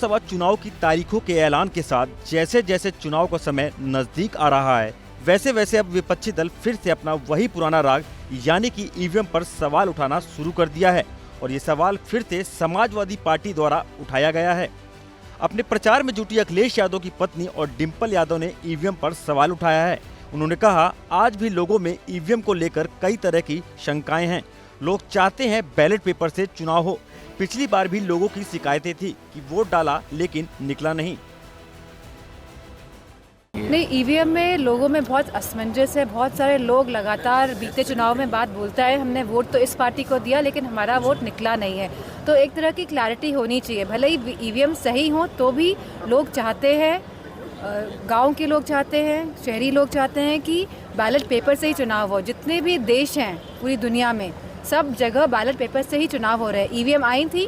लोकसभा चुनाव की तारीखों के ऐलान के साथ जैसे जैसे चुनाव का समय नजदीक आ रहा है, वैसे वैसे अब विपक्षी दल फिर से अपना वही पुराना राग यानी कि ईवीएम पर सवाल उठाना शुरू कर दिया है और ये सवाल फिर से समाजवादी पार्टी द्वारा उठाया गया है। अपने प्रचार में जुटी अखिलेश यादव की पत्नी और डिम्पल यादव ने ईवीएम पर सवाल उठाया है। उन्होंने कहा, आज भी लोगों में ईवीएम को लेकर कई तरह की शंकाएं हैं। लोग चाहते हैं बैलेट पेपर से चुनाव हो। पिछली बार भी लोगों की शिकायतें थी कि वोट डाला लेकिन निकला नहीं। ईवीएम में लोगों में बहुत असमंजस है। बहुत सारे लोग लगातार बीते चुनाव में बात बोलता है, हमने वोट तो इस पार्टी को दिया लेकिन हमारा वोट निकला नहीं है। तो एक तरह की क्लैरिटी होनी चाहिए। भले ही ईवीएम सही हो तो भी लोग चाहते हैं, गांव के लोग चाहते हैं, शहरी लोग चाहते हैं कि बैलेट पेपर से ही चुनाव हो। जितने भी देश हैं पूरी दुनिया में सब जगह बैलेट पेपर से ही चुनाव हो रहे हैं। ईवीएम आई थी,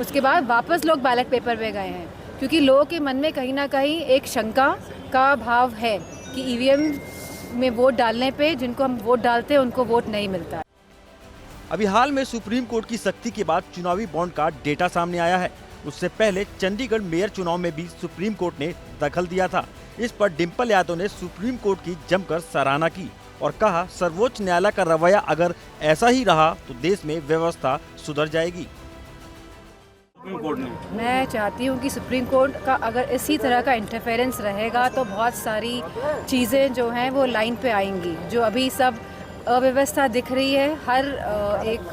उसके बाद वापस लोग बैलेट पेपर पे गए हैं क्योंकि लोगों के मन में कहीं ना कहीं एक शंका का भाव है कि ईवीएम में वोट डालने पे जिनको हम वोट डालते हैं उनको वोट नहीं मिलता है। अभी हाल में सुप्रीम कोर्ट की सख्ती के बाद चुनावी बॉन्ड का डेटा सामने आया है। उससे पहले चंडीगढ़ मेयर चुनाव में भी सुप्रीम कोर्ट ने दखल दिया था। इस पर डिम्पल यादव ने सुप्रीम कोर्ट की जमकर सराहना की और कहा, सर्वोच्च न्यायालय का रवैया अगर ऐसा ही रहा तो देश में व्यवस्था सुधर जाएगी। मैं चाहती हूँ कि सुप्रीम कोर्ट का अगर इसी तरह का इंटरफेरेंस रहेगा तो बहुत सारी चीज़ें जो हैं वो लाइन पे आएंगी। जो अभी सब अव्यवस्था दिख रही है हर एक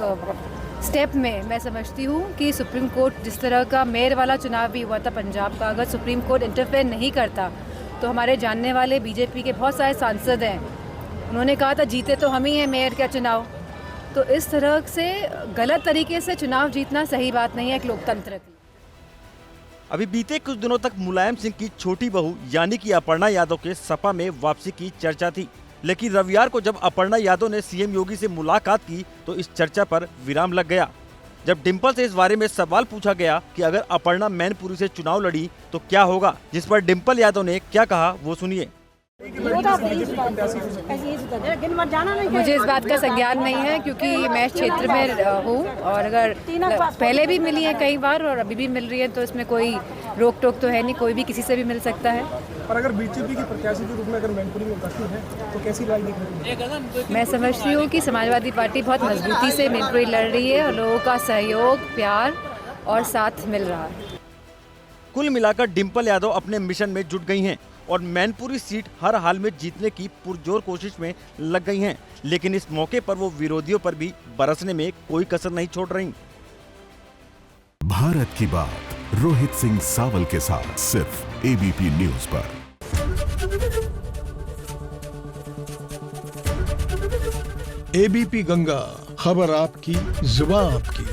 स्टेप में, मैं समझती हूँ कि सुप्रीम कोर्ट जिस तरह का मेयर वाला चुनाव भी हुआ था पंजाब का, अगर सुप्रीम कोर्ट इंटरफेयर नहीं करता तो हमारे जानने वाले बीजेपी के बहुत सारे सांसद हैं, उन्होंने कहा था जीते तो हम ही हैं मेयर का चुनाव। तो इस तरह से गलत तरीके से चुनाव जीतना सही बात नहीं है एक लोकतंत्र की। अभी बीते कुछ दिनों तक मुलायम सिंह की छोटी बहू यानी कि अपर्णा यादव के सपा में वापसी की चर्चा थी, लेकिन रविवार को जब अपर्णा यादव ने सीएम योगी से मुलाकात की तो इस चर्चा पर विराम लग गया। जब डिम्पल से इस बारे में सवाल पूछा गया कि अगर अपर्णा मैनपुरी से चुनाव लड़ी तो क्या होगा, जिस पर डिम्पल यादव ने क्या कहा वो सुनिए। मुझे इस बात का संज्ञान नहीं है क्योंकि मैं इस क्षेत्र में हूँ और अगर पहले भी मिली है कई बार और अभी भी मिल रही है तो इसमें कोई रोक टोक तो है नहीं, कोई भी किसी से भी मिल सकता है। पर अगर बीजेपी की प्रत्याशी के रूप में अगर मैनपुरी में उपस्थित है तो कैसी राय दिखेगी? मैं समझती हूँ कि समाजवादी पार्टी बहुत मजबूती से मैनपुरी लड़ रही है और लोगों का सहयोग, प्यार और साथ मिल रहा है। कुल मिलाकर डिम्पल यादव अपने मिशन में जुट गई हैं और मैनपुरी सीट हर हाल में जीतने की पुरजोर कोशिश में लग गई हैं, लेकिन इस मौके पर वो विरोधियों पर भी बरसने में कोई कसर नहीं छोड़ रही। भारत की बात रोहित सिंह सावल के साथ सिर्फ एबीपी न्यूज पर। एबीपी गंगा, खबर आपकी, जुबान आपकी।